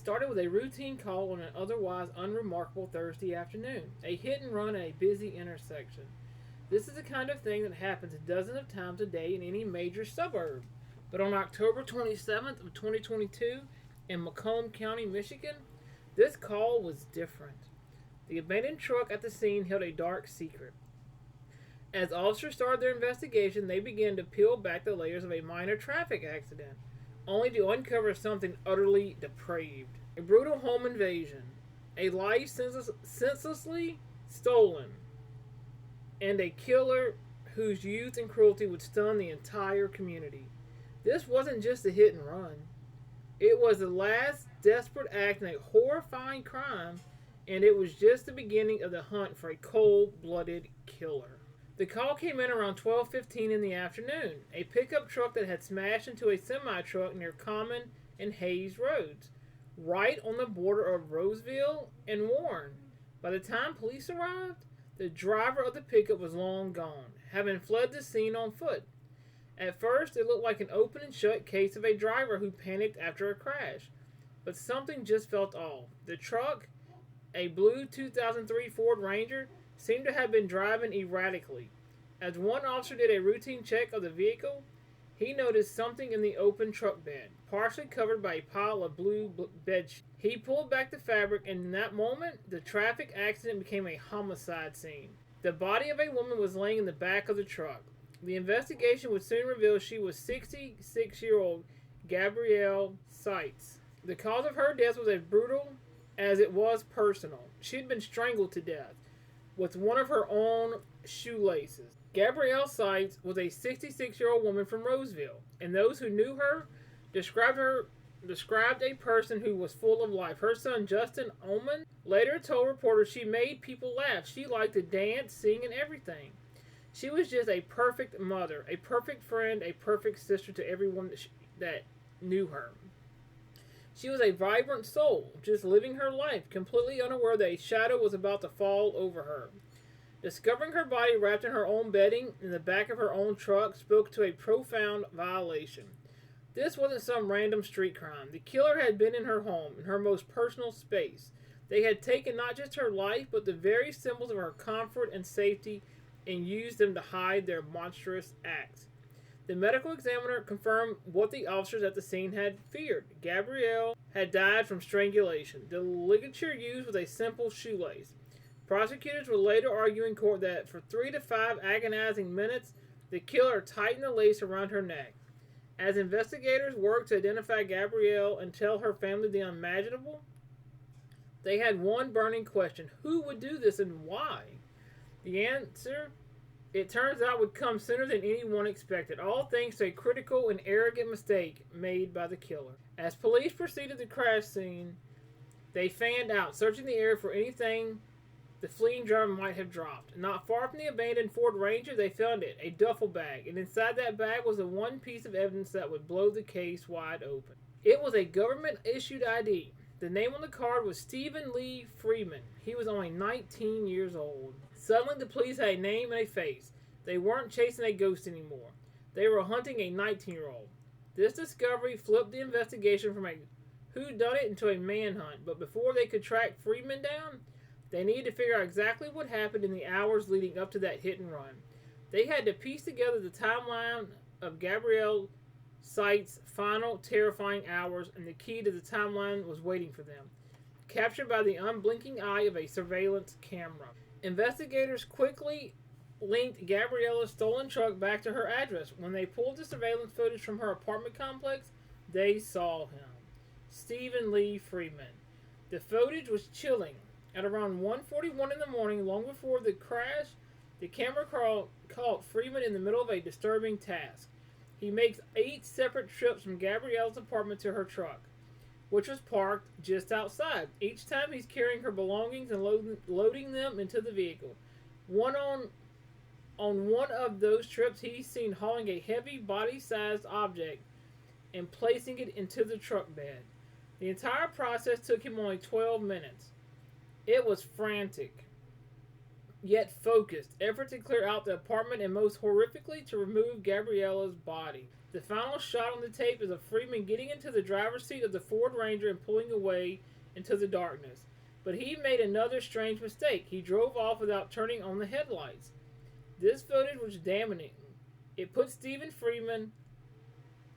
started with a routine call on an otherwise unremarkable Thursday afternoon, a hit and run at a busy intersection. This is the kind of thing that happens dozens of times a day in any major suburb. But on October 27th of 2022 in Macomb County, Michigan, this call was different. The abandoned truck at the scene held a dark secret. As officers started their investigation, they began to peel back the layers of a minor traffic accident, only to uncover something utterly depraved. A brutal home invasion, a life senselessly stolen, and a killer whose youth and cruelty would stun the entire community. This wasn't just a hit and run. It was the last desperate act in a horrifying crime, and it was just the beginning of the hunt for a cold-blooded killer. The call came in around 12:15 in the afternoon. A pickup truck that had smashed into a semi-truck near Common and Hayes roads, right on the border of Roseville and Warren. By the time police arrived, the driver of the pickup was long gone, having fled the scene on foot. At first, it looked like an open and shut case of a driver who panicked after a crash. But something just felt off. The truck, a blue 2003 Ford Ranger, seemed to have been driving erratically. As one officer did a routine check of the vehicle, he noticed something in the open truck bed, partially covered by a pile of blue bedsheets. He pulled back the fabric, and in that moment, the traffic accident became a homicide scene. The body of a woman was laying in the back of the truck. The investigation would soon reveal she was 66-year-old Gabrielle Seitz. The cause of her death was as brutal as it was personal. She had been strangled to death with one of her own shoelaces. Gabrielle Seitz was a 66-year-old woman from Roseville, and those who knew her described a person who was full of life. Her son, Justin Ullman, later told reporters she made people laugh. She liked to dance, sing, and everything. She was just a perfect mother, a perfect friend, a perfect sister to everyone that knew her. She was a vibrant soul, just living her life, completely unaware that a shadow was about to fall over her. Discovering her body wrapped in her own bedding in the back of her own truck spoke to a profound violation. This wasn't some random street crime. The killer had been in her home, in her most personal space. They had taken not just her life, but the very symbols of her comfort and safety, and used them to hide their monstrous acts. The medical examiner confirmed what the officers at the scene had feared. Gabrielle had died from strangulation. The ligature used was a simple shoelace. Prosecutors would later argue in court that for 3 to 5 agonizing minutes, the killer tightened the lace around her neck. As investigators worked to identify Gabrielle and tell her family the unimaginable, they had one burning question: who would do this and why? The answer, it turns out, would come sooner than anyone expected, all thanks to a critical and arrogant mistake made by the killer. As police proceeded to the crash scene, they fanned out, searching the area for anything the fleeing driver might have dropped. Not far from the abandoned Ford Ranger, they found it, a duffel bag, and inside that bag was the one piece of evidence that would blow the case wide open. It was a government-issued ID. The name on the card was Stephen Lee Freeman. He was only 19 years old. Suddenly, the police had a name and a face. They weren't chasing a ghost anymore. They were hunting a 19-year-old. This discovery flipped the investigation from a whodunit into a manhunt, but before they could track Freeman down, they needed to figure out exactly what happened in the hours leading up to that hit and run. They had to piece together the timeline of Gabrielle Seitz's final terrifying hours, and the key to the timeline was waiting for them, captured by the unblinking eye of a surveillance camera. Investigators quickly linked Gabriella's stolen truck back to her address. When they pulled the surveillance footage from her apartment complex, they saw him, Stephen Lee Freeman. The footage was chilling. At around 1:41 in the morning, long before the crash, the camera caught Freeman in the middle of a disturbing task. He makes 8 separate trips from Gabrielle's apartment to her truck, which was parked just outside. Each time he's carrying her belongings and loading them into the vehicle. On one of those trips, he's seen hauling a heavy body-sized object and placing it into the truck bed. The entire process took him only 12 minutes. It was frantic, yet focused effort to clear out the apartment and most horrifically to remove Gabriella's body. The final shot on the tape is of Freeman getting into the driver's seat of the Ford Ranger and pulling away into the darkness. But he made another strange mistake. He drove off without turning on the headlights. This footage was damning. It put Stephen Freeman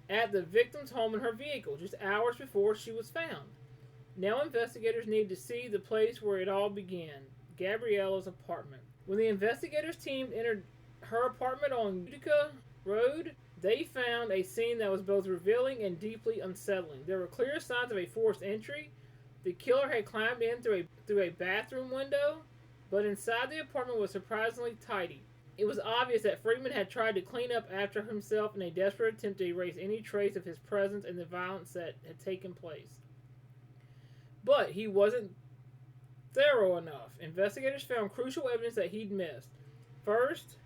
at the victim's home in her vehicle just hours before she was found. Now investigators need to see the place where it all began, Gabriella's apartment. When the investigators' team entered her apartment on Utica Road, they found a scene that was both revealing and deeply unsettling. There were clear signs of a forced entry. The killer had climbed in through a bathroom window, but inside the apartment was surprisingly tidy. It was obvious that Freeman had tried to clean up after himself in a desperate attempt to erase any trace of his presence and the violence that had taken place. But he wasn't thorough enough. Investigators found crucial evidence that he'd missed. First,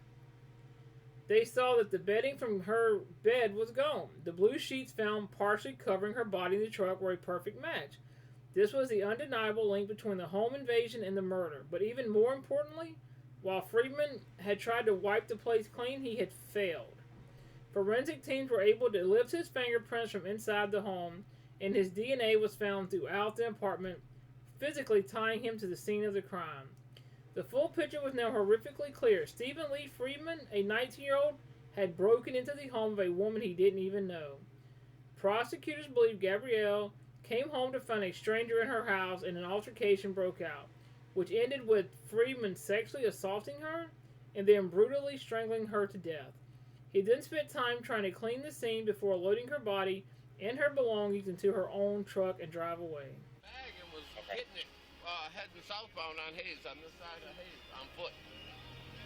they saw that the bedding from her bed was gone. The blue sheets found partially covering her body in the truck were a perfect match. This was the undeniable link between the home invasion and the murder. But even more importantly, while Freeman had tried to wipe the place clean, he had failed. Forensic teams were able to lift his fingerprints from inside the home, and his DNA was found throughout the apartment, physically tying him to the scene of the crime. The full picture was now horrifically clear. Stephen Lee Freeman, a 19-year-old, had broken into the home of a woman he didn't even know. Prosecutors believe Gabrielle came home to find a stranger in her house and an altercation broke out, which ended with Freeman sexually assaulting her and then brutally strangling her to death. He then spent time trying to clean the scene before loading her body and her belongings into her own truck and drive away. Bag and was hitting it, heading southbound on Hayes, on this side of Hayes, on foot.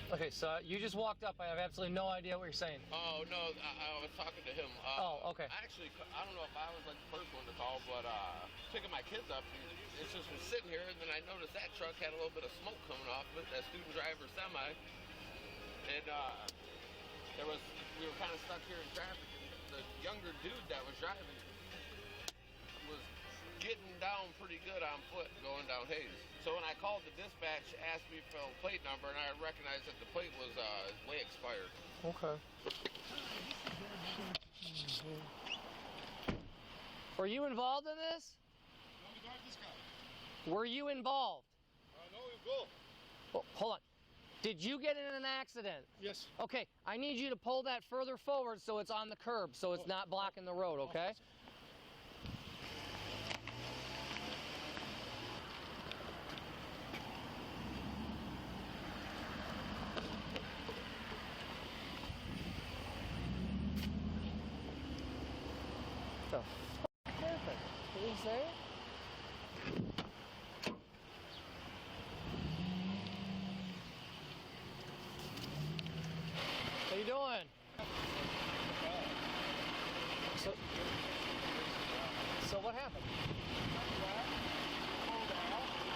Okay, so you just walked up. I have absolutely no idea what you're saying. Oh, no, I was talking to him. Okay. I don't know if I was like the first one to call, but picking my kids up, it just was sitting here, and then I noticed that truck had a little bit of smoke coming off of it, that student driver semi. And we were kind of stuck here in traffic, and the younger dude that was driving was getting down pretty good on foot going down Hayes. So when I called the dispatch, asked me for a plate number, and I recognized that the plate was way expired. Okay. Were you involved in this? Were you involved? No, go. Oh, hold on. Did you get in an accident? Yes. Okay, I need you to pull that further forward so it's on the curb, so it's not blocking the road, okay? What the fuck happened? Did he say it? How you doing? So what happened?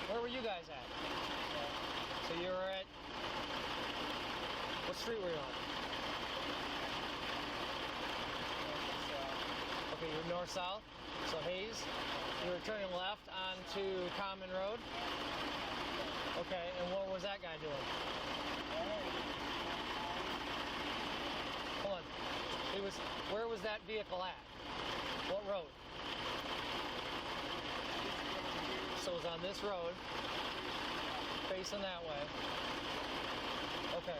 Where were you guys at? So you were at... What street were you on? Okay, you were north-south. So Hayes. You were turning left onto Common Road. Okay, and what was that guy doing? Hold on. Where was that vehicle at? What road? So it was on this road, facing that way. Okay.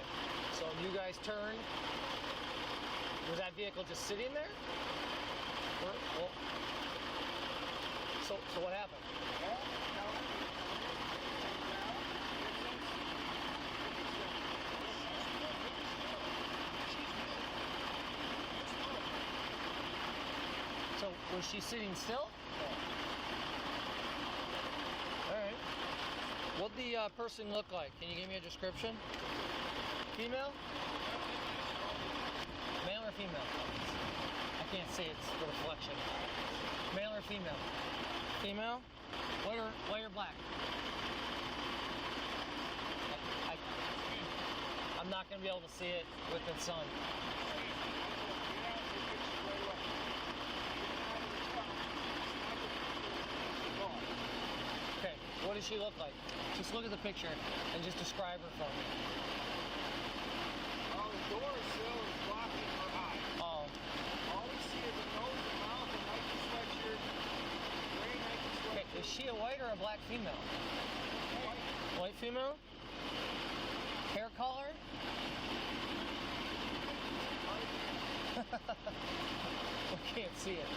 So you guys turned. Was that vehicle just sitting there? Well, so what happened? So was she sitting still? All right. What'd the person look like? Can you give me a description? Female? Male or female? I can't see, it's the reflection. Male or female? Female? White or black? I'm not going to be able to see it with the sun. Okay, what does she look like? Just look at the picture and just describe her for me. Oh, the door sill is blocking her eye. Oh, All we see is a nose and mouth, a Nike sweatshirt, gray Nike okay. sweatshirt. Is she a white or a black female? White female? Hair color? We can't see it.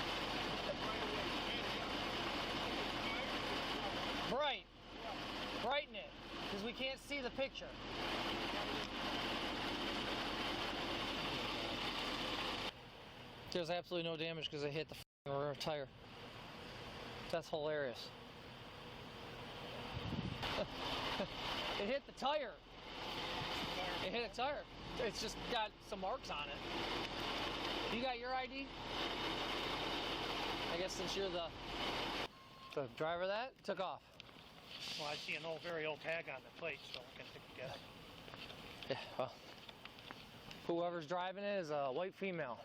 Bright. Brighten it, because we can't see the picture. There's absolutely no damage because I hit the rear tire. That's hilarious. It hit the tire. It hit a tire. It's just got some marks on it. You got your ID? I guess since you're the driver of that, took off. Well, I see an very old tag on the plate, so I can guess. Yeah, well, whoever's driving it is a white female.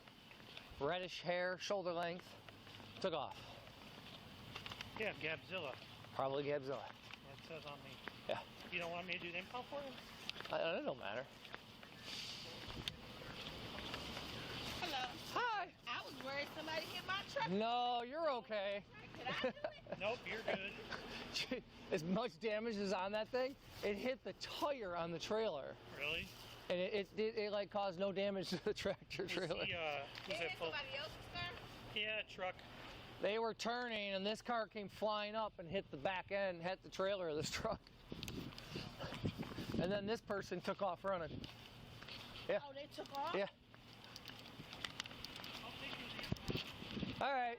Reddish hair, shoulder length, took off. Yeah, Gabzilla. Probably Gabzilla. That says on me. Yeah. You don't want me to do the impound for you? It don't matter. Hello. Hi. I was worried somebody hit my truck. No, you're okay. Did I do it? Nope, you're good. As much damage as on that thing, it hit the tire on the trailer. Really? And it like caused no damage to the tractor trailer. Was It that hit somebody else's car? Yeah, truck. They were turning and this car came flying up and hit the back end, hit the trailer of this truck. And then this person took off running. Yeah. Oh, they took off? Yeah. All right.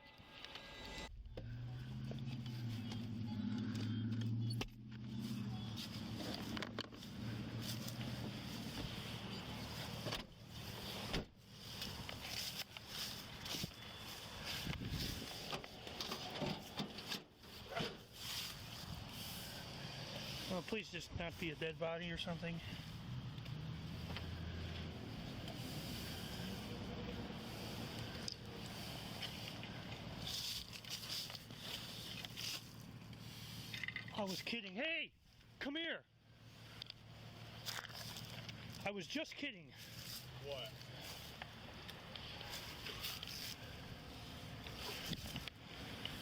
Well, please just not be a dead body or something. I was kidding. Hey, come here. I was just kidding. What?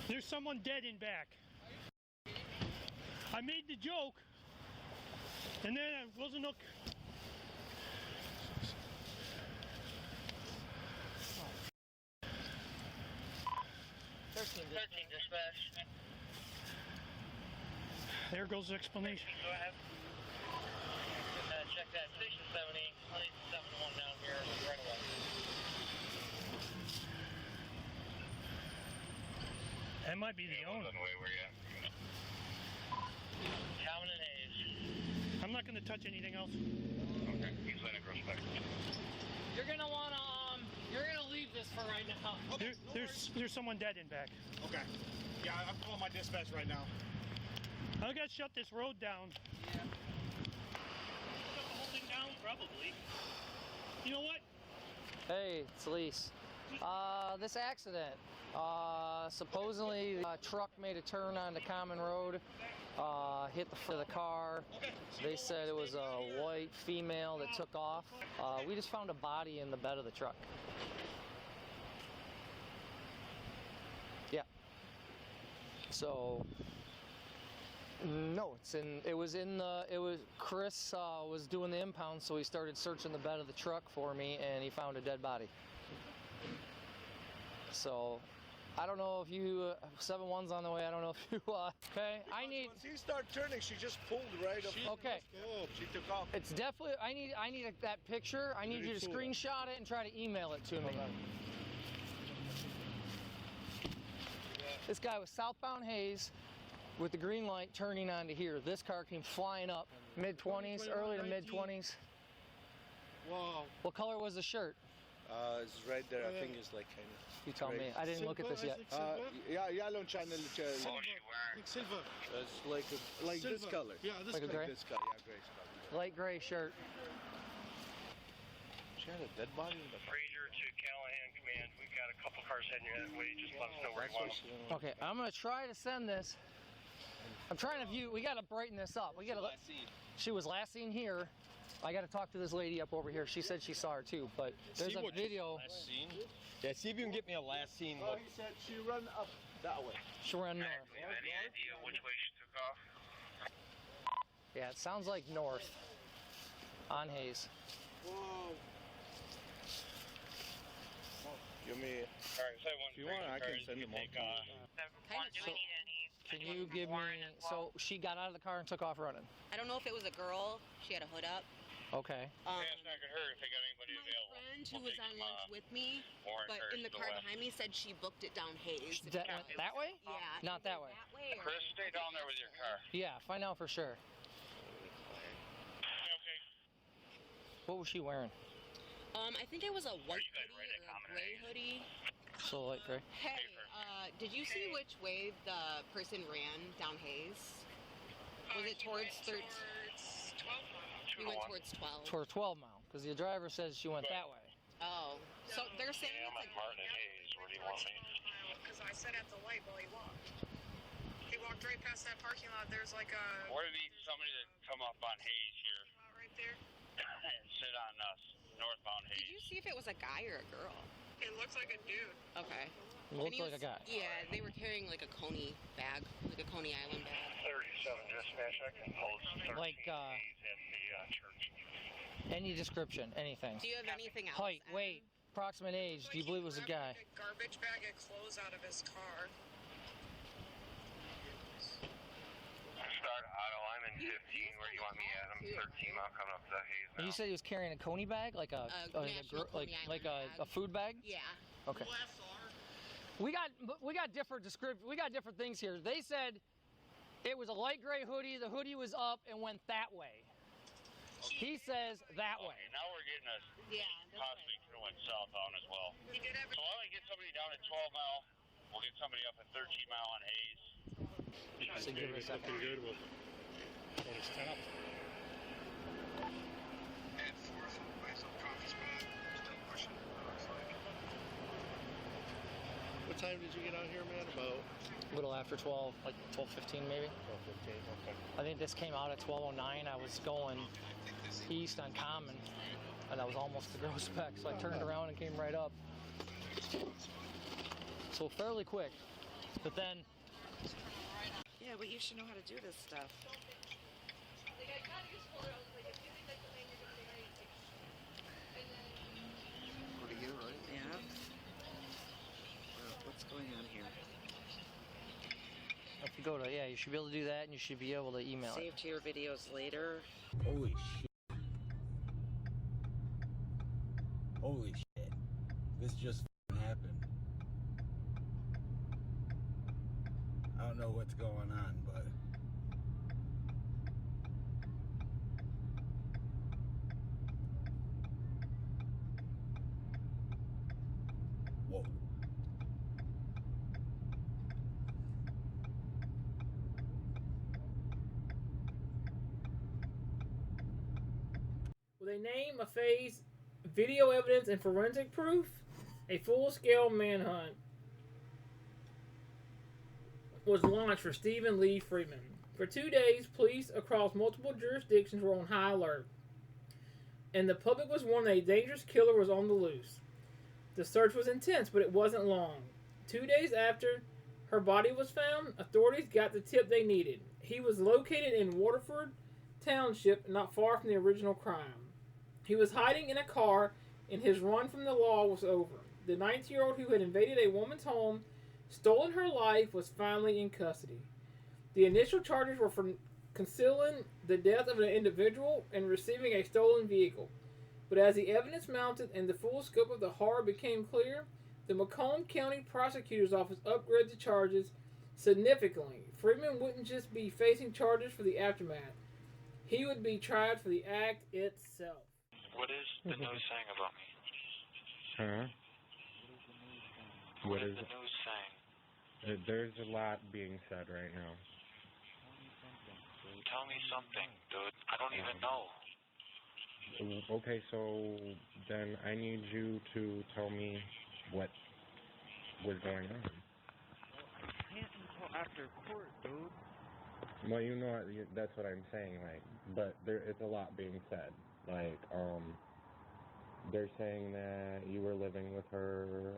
There's someone dead in back. I made the joke, and then I wasn't look. 13 dispatch. There goes the explanation. Go ahead. Check that station 70, 71 down here right away. That might be the owner. Calvin and Hayes. I'm not going to touch anything else. Okay, he's letting it grow back. You're gonna wanna you're gonna leave this for right now. Okay, There's someone dead in back. Okay. Yeah, I'm calling my dispatch right now. I gotta shut this road down. Yeah. Shut the whole thing down? Probably. You know what? Hey, it's Lise. This accident. Supposedly a truck made a turn onto Common Road, hit the front of the car. They said it was a white female that took off. We just found a body in the bed of the truck. Yeah. So, no, Chris was doing the impound, so he started searching the bed of the truck for me, and he found a dead body. So, I don't know if you, 7-1's on the way, I don't know if you, okay, I need... Once he started turning, she just pulled right up. Okay. She took off. It's definitely, I need that picture, I need you to screenshot it and try to email it to me. This guy was southbound Hayes with the green light turning onto here. This car came flying up, mid-20s, early to mid-20s. Wow. What color was the shirt? It's right there. I think it's like kind of. You tell me. I didn't look at this yet. Yeah, yellow channel. Silver. It's like this color. Yeah, this Like a gray? This color. Yeah, gray color. Light gray shirt. She had a dead body in the. Fraser to Callahan Command. We've got a couple cars heading that way. Just let us know where you want them. Okay, I'm gonna try to send this. I'm trying to view. We got to brighten this up. We got to. She was last seen here. I got to talk to this lady up over here. She said she saw her too, but there's a video. Last seen? Yeah, see if you can get me a last scene look. He said she run up that way. She ran north. Do you have any idea which way she took off? Yeah, it sounds like north on Hayes. Whoa. Give me. Alright, so If you want, I can send them all to you. Do we need any? Can you give me? So she got out of the car and took off running. I don't know if it was a girl. She had a hood up. Okay. Yeah, it's not gonna hurt if they got anybody My available. friend who We'll was take on some, lunch with me, Warren but Terrace in the to car west. behind me said she booked it down Hayes. That went that way? Yeah. Not that way. That way or Chris, stay down there with your car. Yeah, find out for sure. Okay. What was she wearing? I think it was a white you guys hoodie right at or a Common gray Hayes? hoodie. So light gray. Hey, did you see which way the person ran down Hayes? Was it towards 13? He went towards 12. Toward 12 mile, because the driver says she went that way. Oh, so they're saying Yeah, I'm it's at Martin and Hayes. Where do you want me? Because I sat at the light while he walked. He walked right past that parking lot. There's like a We're gonna need somebody to come up on Hayes here lot right there. and sit on us northbound Did you Hayes. see if it was a guy or a girl? It looks like a dude. Okay. Looked And he like a was- guy. Yeah, they were carrying like a Coney bag, like a Coney Island bag. 37 dispatch. I can post 13 Like, Hayes at the church. Any description, anything. Do you have anything else? Height, Evan? weight, approximate age. Do you believe it was a guy? A garbage bag of clothes out of his car. Start auto. I'm in 15. Where do you want me at? I'm 13. I'll come up to Hayes now. And you said he was carrying a Coney bag, like a, National Coney like Island a bag. food bag. Yeah. Okay. We got different we got different things here. They said it was a light gray hoodie. The hoodie was up and went that way. He says that way. Okay, now we're getting us Yeah. possibly could have went southbound as well. He did have So why don't we get somebody down at 12 mile? We'll get somebody up at 13 mile on Hayes. So give it a second. good. We'll stop. Head forth, nice little coffee spot. Still pushing. What time did you get out here, man? About A little after 12, like 12:15 maybe. 12:15. Okay. I think this came out at 12:09. I was going east on Common, and I was almost to Gross Spec, so I turned around and came right up. So fairly quick, but then Yeah, but you should know how to do this stuff. Pretty good, right? Yeah. What's going on here? if you go to, you should be able to do that, and you should be able to email it. Save to your videos later. Holy shit. Holy shit. This just happened. I don't know what's going on, but whoa. With a name, a face, video evidence, and forensic proof, a full-scale manhunt was launched for Stephen Lee Freeman. For 2 days, police across multiple jurisdictions were on high alert, and the public was warned that a dangerous killer was on the loose. The search was intense, but it wasn't long. 2 days after her body was found, authorities got the tip they needed. He was located in Waterford Township, not far from the original crime. He was hiding in a car, and his run from the law was over. The 19-year-old who had invaded a woman's home, stolen her life, was finally in custody. The initial charges were for concealing the death of an individual and receiving a stolen vehicle. But as the evidence mounted and the full scope of the horror became clear, the Macomb County Prosecutor's Office upgraded the charges significantly. Freeman wouldn't just be facing charges for the aftermath. He would be tried for the act itself. What is the news saying about me? Huh? What is the news saying? There's a lot being said right now. Tell me something, dude. I don't even know. Okay, so then I need you to tell me what was going on. Can't until after court, dude. Well, you know, that's what I'm saying, like, but it's a lot being said. Like, they're saying that you were living with her,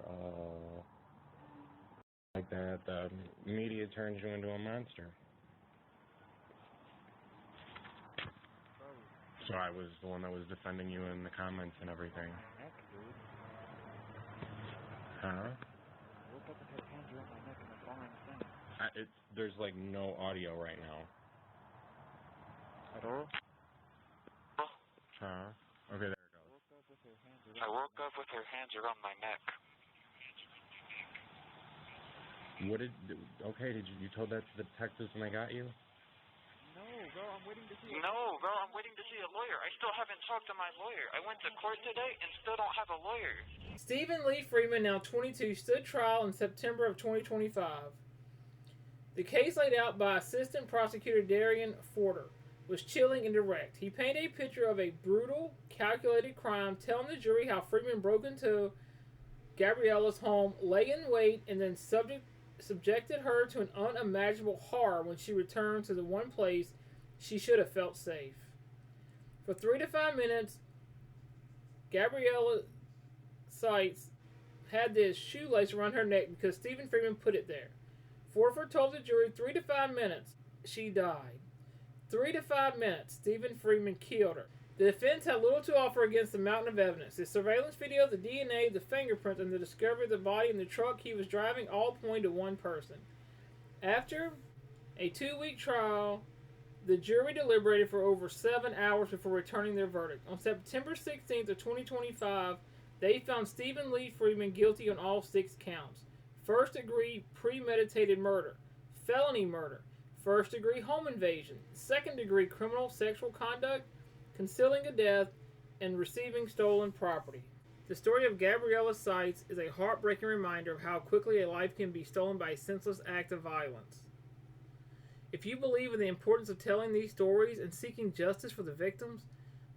like that the media turns you into a monster. So I was the one that was defending you in the comments and everything. Neck, dude. Huh? I woke up with her hands around my neck, and that's all I'm saying. There's like no audio right now. At all? Huh? Okay, there it goes. I woke up with her hands around my neck. Okay, you told that to the detectives when they got you? No, bro, I'm waiting to see a lawyer. I still haven't talked to my lawyer. I went to court today and still don't have a lawyer. Stephen Lee Freeman, now 22, stood trial in September of 2025. The case laid out by Assistant Prosecutor Darian Forder was chilling and direct. He painted a picture of a brutal, calculated crime, telling the jury how Freeman broke into Gabriella's home, lay in wait, and then subjected her to an unimaginable horror when she returned to the one place she should have felt safe. For 3 to 5 minutes, Gabriella Seitz had this shoelace around her neck because Stephen Freeman put it there. Forford told the jury 3 to 5 minutes, she died. 3 to 5 minutes, Stephen Freeman killed her. The defense had little to offer against the mountain of evidence. The surveillance video, the DNA, the fingerprints, and the discovery of the body in the truck he was driving all point to one person. After a 2-week trial, the jury deliberated for over 7 hours before returning their verdict. On September 16th of 2025, they found Stephen Lee Freeman guilty on all 6 counts. First-degree premeditated murder, felony murder, first-degree home invasion, second-degree criminal sexual conduct, concealing a death, and receiving stolen property. The story of Gabriella Seitz is a heartbreaking reminder of how quickly a life can be stolen by a senseless act of violence. If you believe in the importance of telling these stories and seeking justice for the victims,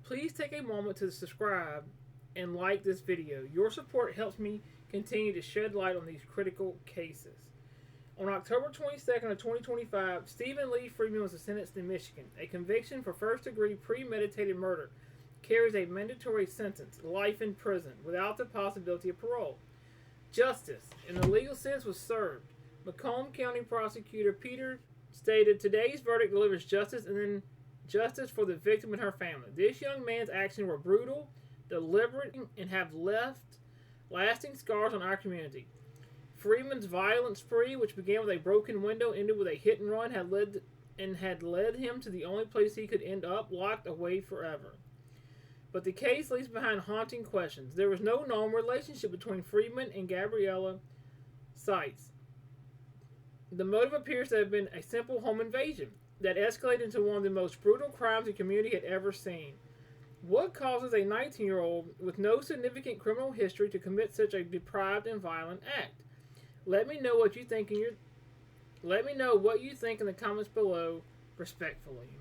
please take a moment to subscribe and like this video. Your support helps me continue to shed light on these critical cases. On October 22nd of 2025, Stephen Lee Freeman was sentenced in Michigan. A conviction for first-degree premeditated murder carries a mandatory sentence, life in prison, without the possibility of parole. Justice, in the legal sense, was served. Macomb County Prosecutor Peter stated, today's verdict delivers justice and then justice for the victim and her family. This young man's actions were brutal, deliberate, and have left lasting scars on our community. Freeman's violent spree, which began with a broken window, ended with a hit and run, had led him to the only place he could end up, locked away forever. But the case leaves behind haunting questions. There was no known relationship between Freeman and Gabriella Seitz. The motive appears to have been a simple home invasion that escalated into one of the most brutal crimes the community had ever seen. What causes a 19-year-old with no significant criminal history to commit such a depraved and violent act? Let me know what you think in the comments below, respectfully.